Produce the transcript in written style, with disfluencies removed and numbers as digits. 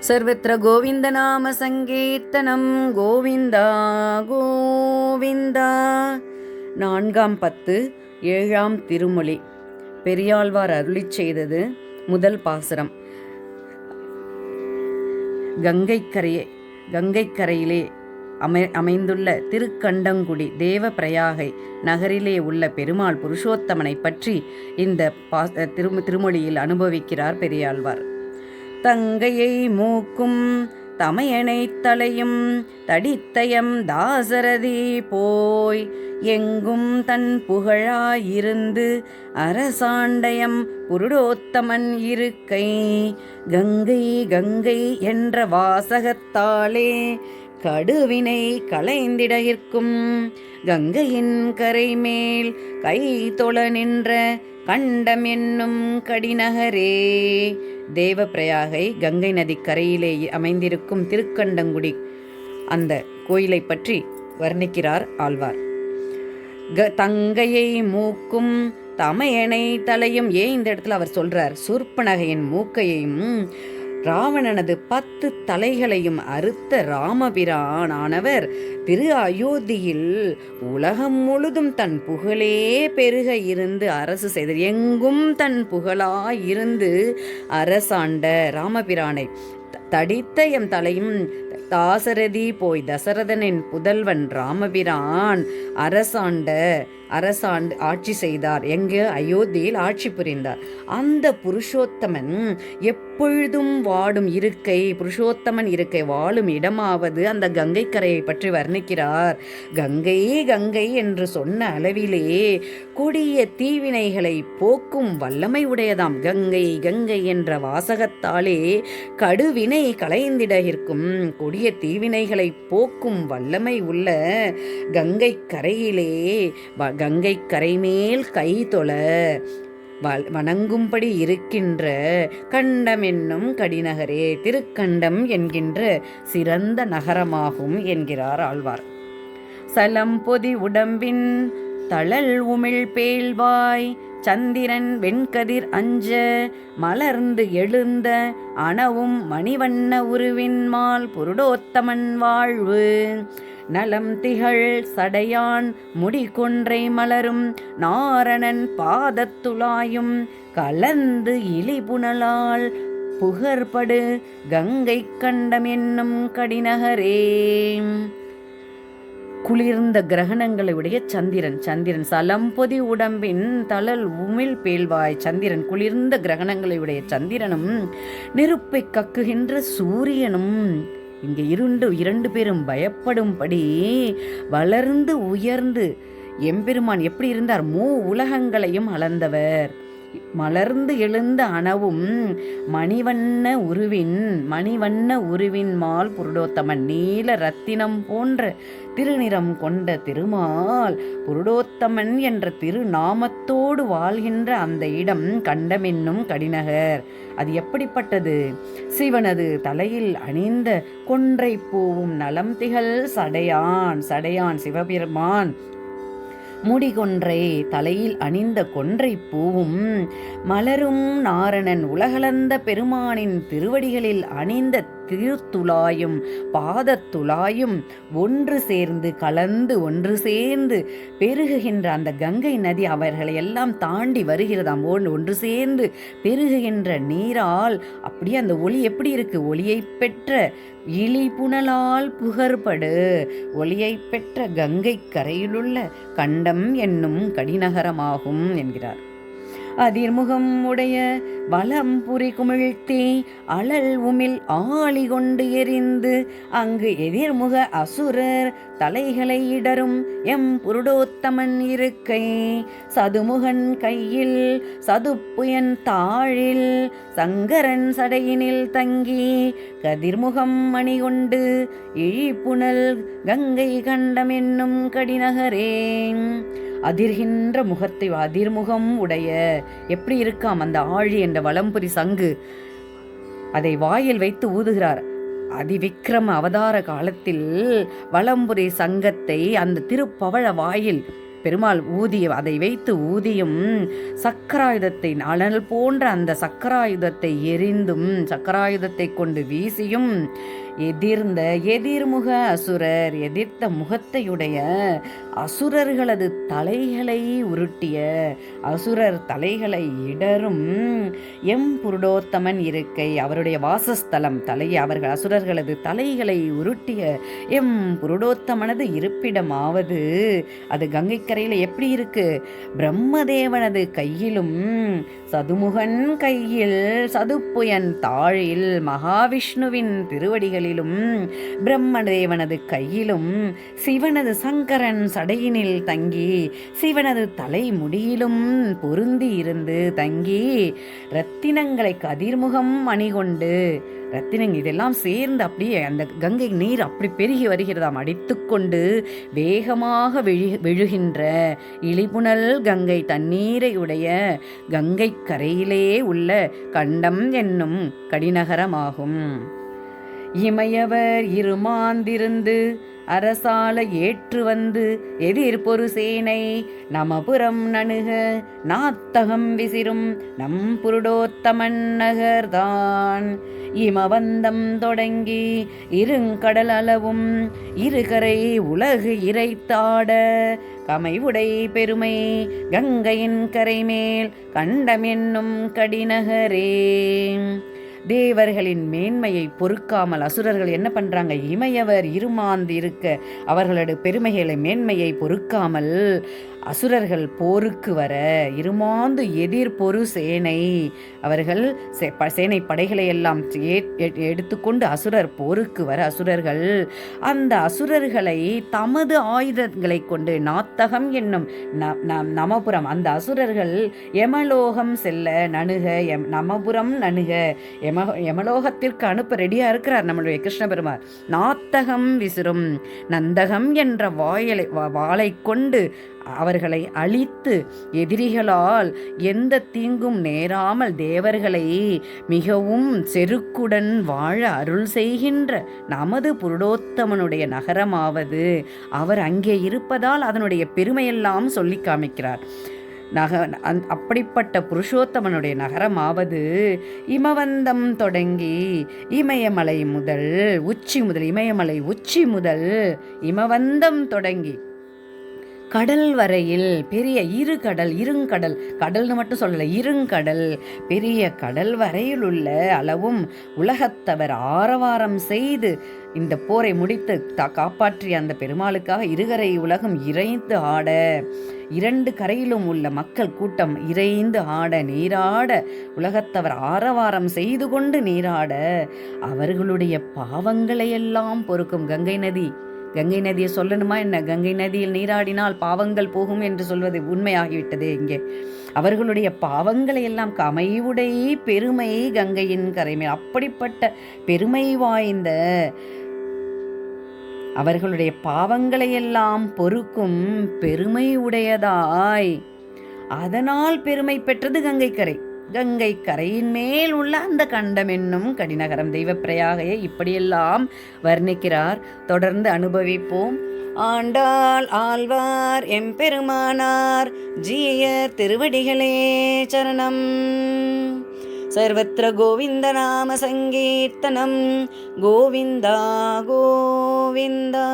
सर्वत्र गोविन्दनाम सङ्कीर्तनं गोविन्दा गोविन्दा. 4ஆம் பத்து 7ஆம் திருமொழி. பெரியாழ்வார் அருளிச் செய்தது முதல் பாசுரம். கங்கைக்கரையிலே அமைந்துள்ள திருக்கண்டங்குடி தேவப்பிரயாகை நகரிலே உள்ள பெருமாள் புருஷோத்தமனை பற்றி இந்த திருமொழியில் அனுபவிக்கிறார் பெரியாழ்வார். தங்கையை மூக்கும் தமையனை தலையும் தடித்தயம் தாசரதி போய் எங்கும் தன் புகழாயிருந்து அரசாண்டயம் புருடோத்தமன் இருக்கை கங்கை கங்கை என்ற வாசகத்தாலே கடுவினை களைந்திடகிற்கும் கங்கையின் கரை மேல் கை தொழ நின்ற கண்டம் என்னும் கடிநகரே. தேவப்பிரயாகை கங்கை நதி கரையிலே அமைந்திருக்கும் திருக்கண்டங்குடி அந்த கோயிலை பற்றி வர்ணிக்கிறார் ஆழ்வார். தங்கையை மூக்கும் தமையனை தலையும். ஏன் இந்த இடத்துல அவர் சொல்றார்? சூர்ப்பனகையின் மூக்கையும் ராவணனது 10 தலைகளையும் அறுத்த ராமபிரானானவர் திரு அயோத்தியில் உலகம் முழுதும் தன் புகழே பெருக இருந்து அரசு செய்தார். எங்கும் தன் புகழாயிருந்து அரசாண்ட ராமபிரானை தடித்த எம் தலையும் தாசரதி போய் தசரதனின் புதல்வன் ராமபிரான் அரசாண்டு ஆட்சி செய்தார். எங்கு? அயோத்தியில் ஆட்சி புரிந்தார். அந்த புருஷோத்தமன் எப்பொழுதும் வாடும் இருக்கை, புருஷோத்தமன் இருக்கை வாழும் இடமாவது அந்த கங்கை கரையை பற்றி வர்ணிக்கிறார். கங்கை கங்கை என்று சொன்ன அளவிலே கொடிய தீவினைகளை போக்கும் வல்லமை உடையதாம். கங்கை கங்கை என்ற வாசகத்தாலே கடுவினை களைந்திடகிற்கும் கொடிய தீவினைகளை போக்கும் வல்லமை உள்ள கங்கை கரையிலே கங்கை கரை மேல் கை தொழ வணங்கும்படி இருக்கின்ற கண்டம் என்னும் கடிநகரே, திருக்கண்டம் என்கின்ற சிறந்த நகரமாகும் என்கிறார் ஆழ்வார். சலம் பொதி உடம்பின் தளல் உமிழ் பேழ்வாய் சந்திரன் வெண்கதிர் அஞ்ச மலர்ந்து எழுந்த அணவும் மணிவண்ண உருவின் மால் புருடோத்தமன் வாழ்வு நலம் திகழ் சடையான் முடிகொன்றை மலரும் நாரணன் பாதத்துளாயும் கலந்து இழிபுணலால் புகழ்படு கங்கை கண்டம் என்னும் கடிநகரே. குளிர்ந்த கிரகணங்களுடைய சந்திரன் சலம்பொதி உடம்பின் தளல் உமிழ் பேழ்வாய் சந்திரன், குளிர்ந்த கிரகணங்களுடைய சந்திரனும் நெருப்பை கக்குகின்ற சூரியனும் இங்கே இரண்டு பேரும் பயப்படும்படி வளர்ந்து உயர்ந்து எம்பெருமான் எப்படி இருந்தார்? உலகங்களையும் அளந்தவர். மலர்ந்து எழுந்த அணவும் மணிவண்ண உருவின் மால் புருடோத்தமன், நீல ரத்தினம் போன்ற திருநிறம் கொண்ட திருமால் புருடோத்தமன் என்ற திருநாமத்தோடு வாழ்கின்ற அந்த இடம் கண்டமென்னும் கடிநகர். அது எப்படிப்பட்டது? சிவனது தலையில் அணிந்த கொன்றை பூவும் நலம் திகழ் சடையான் சிவபெருமான் முடிகொன்றை தலையில் அணிந்த கொன்றை பூவும் மலரும் நாரணன் உலகளந்த பெருமானின் திருவடிகளில் அணிந்த திருத்துளாயும் பாதத்துளாயும் ஒன்று சேர்ந்து பெருகுகின்ற அந்த கங்கை நதி அவர்களை எல்லாம் தாண்டி வருகிறதாம். ஒன்று சேர்ந்து பெருகுகின்ற நீரால் அப்படியே அந்த ஒளி எப்படி இருக்கு? ஒளியை பெற்ற இழிபுணலால் புகழ்படு ஒளியை பெற்ற கங்கை கரையிலுள்ள கண்டம் என்னும் கடிநகரமாகும் என்கிறார். அதிர்முகம் உடைய வலம்புரி குமிழ்த்தி அழல் உமிழ் ஆளி கொண்டு எரிந்து அங்கு எதிர்முக அசுரர் தலைகளை இடரும் எம் புருடோத்தமன் இருக்கை சதுமுகன் கையில் சதுப்புயன் தாழில் சங்கரன் சடையினில் தங்கி கதிர்முகம் மணி கொண்டு இழிப்புணல் கங்கை கண்டம் என்னும் கடிநகரே. அதிர்கின்ற முகத்தை அதிர்முகம் உடைய எப்படி இருக்காம் அந்த ஆழி என்ற வலம்புரி சங்கு, அதை வாயில் வைத்து ஊதுகிறார். அதிவிக்ரம அவதார காலத்தில் வலம்புரி சங்கத்தை அந்த திருப்பவழ வாயில் பெருமாள் அதை வைத்து ஊதியும் சக்கராயுதத்தை அனல் போன்ற அந்த சக்கராயுதத்தை எரிந்தும் சக்கராயுதத்தை கொண்டு வீசியும் எதிர்முக அசுரர் எதிர்த்த முகத்தையுடைய அசுரர்களது தலைகளை உருட்டிய அசுரர் தலைகளை இடரும் புருடோத்தமன் இருக்கை அவருடைய வாசஸ்தலம் அவர்கள் அசுரர்களது தலைகளை உருட்டிய புருடோத்தமனது இருப்பிடமாவது அது கங்கை கரையில் எப்படி இருக்கு? பிரம்மதேவனது கையிலும் சதுமுகன் கையில் சதுப்புயன் தாழில் மகாவிஷ்ணுவின் திருவடிகளிலும் பிரம்மதேவனது கையிலும் சிவனது சங்கரன் சடையினில் தங்கி சிவனது தலை முடியிலும் பொருந்தி இருந்து தங்கி இரத்தினங்களை கதிர்முகம் அணிகொண்டு ரத்தினங்க இதெல்லாம் சேர்ந்து அப்படியே அந்த கங்கை நீர் அப்படி பெருகி வருகிறதாம். அடித்துக்கொண்டு வேகமாக விழுகின்ற இழிபுணல் கங்கை தண்ணீரை உடைய கங்கை கரையிலே உள்ள கண்டம் என்னும் கடிநகரமாகும். இமையவர் இருமாந்திருந்து அரசால ஏற்று வந்து எதிர்பொரு சேனை நமபுரம் நணுக நாத்தகம் விசிறும் நம் புருடோத்தமன் நகர்தான் இமவந்தம் தொடங்கி இருங்கடல் அளவும் இருகரை உலகு இறைத்தாட கமைவுடை பெருமை கங்கையின் கரைமேல் கண்டம் என்னும் கடிநகரே. தேவர்களின் மேன்மையை பொறுக்காமல் அசுரர்கள் என்ன பண்றாங்க? இமையவர் இருமாந்து இருக்க அவர்களோட பெருமைகளை மேன்மையை பொறுக்காமல் அசுரர்கள் போருக்கு வர இருமாந்து எதிர்பொரு சேனை அவர்கள் சேனை படைகளை எல்லாம் எடுத்துக்கொண்டு அசுரர் போருக்கு வர அசுரர்கள் அந்த அசுரர்களை தமது ஆயுதங்களை கொண்டு நாத்தகம் என்னும் நமபுரம் அந்த அசுரர்கள் யமலோகம் செல்ல நணுக நமபுரம் நணுக யமலோகத்திற்கு அனுப்ப ரெடியா இருக்கிறார் நம்மளுடைய கிருஷ்ண பெருமாள். நாத்தகம் விசிறும் நந்தகம் என்ற வாளை கொண்டு அவர்களை அழித்து எதிரிகளால் எந்த தீங்கும் நேராமல் தேவர்களை மிகவும் செருக்குடன் வாழ அருள் செய்கின்ற நமது புருடோத்தமனுடைய நகரமாவது அவர் அங்கே இருப்பதால் அதனுடைய பெருமையெல்லாம் சொல்லி காமிக்கிறார். அப்படிப்பட்ட புருஷோத்தமனுடைய நகரமாவது இமவந்தம் தொடங்கி இமயமலை முதல் இமயமலை உச்சி முதல் இமவந்தம் தொடங்கி கடல் வரையில் பெரிய இருங்கடல் கடல்னு மட்டும் சொல்லலை, இருங்கடல் பெரிய கடல் வரையில் உள்ள அளவும் உலகத்தவர் ஆரவாரம் செய்து இந்த போரை முடித்து காப்பாற்றிய அந்த பெருமாளுக்காக இருகரை உலகம் இறைந்து ஆட இரண்டு கரையிலும் உள்ள மக்கள் கூட்டம் இறைந்து ஆட நீராட உலகத்தவர் ஆரவாரம் செய்து கொண்டு நீராட அவர்களுடைய பாவங்களையெல்லாம் பொறுக்கும் கங்கை நதி. கங்கை நதியை சொல்லணுமா என்ன? கங்கை நதியில் நீராடினால் பாவங்கள் போகும் என்று சொல்வது உண்மையாகிவிட்டதே. இங்கே அவர்களுடைய பாவங்களை எல்லாம் கமைவுடை பெருமை கங்கையின் கரைமேல் அப்படிப்பட்ட பெருமை வாய்ந்த அவர்களுடைய பாவங்களையெல்லாம் பொறுக்கும் பெருமை உடையதாய் அதனால் பெருமை பெற்றது கங்கைக்கரை. கங்கை கரையின் மேல் உள்ள அந்த கண்டம் என்னும் கடிநகரம் தெய்வப்பிரயாகையை இப்படியெல்லாம் வர்ணிக்கிறார். தொடர்ந்து அனுபவிப்போம். ஆண்டாள் ஆழ்வார் எம்பெருமானார் ஜீய திருவடிகளே சரணம். சர்வத்திர கோவிந்த நாம சங்கீர்த்தனம் கோவிந்தா கோவிந்தா.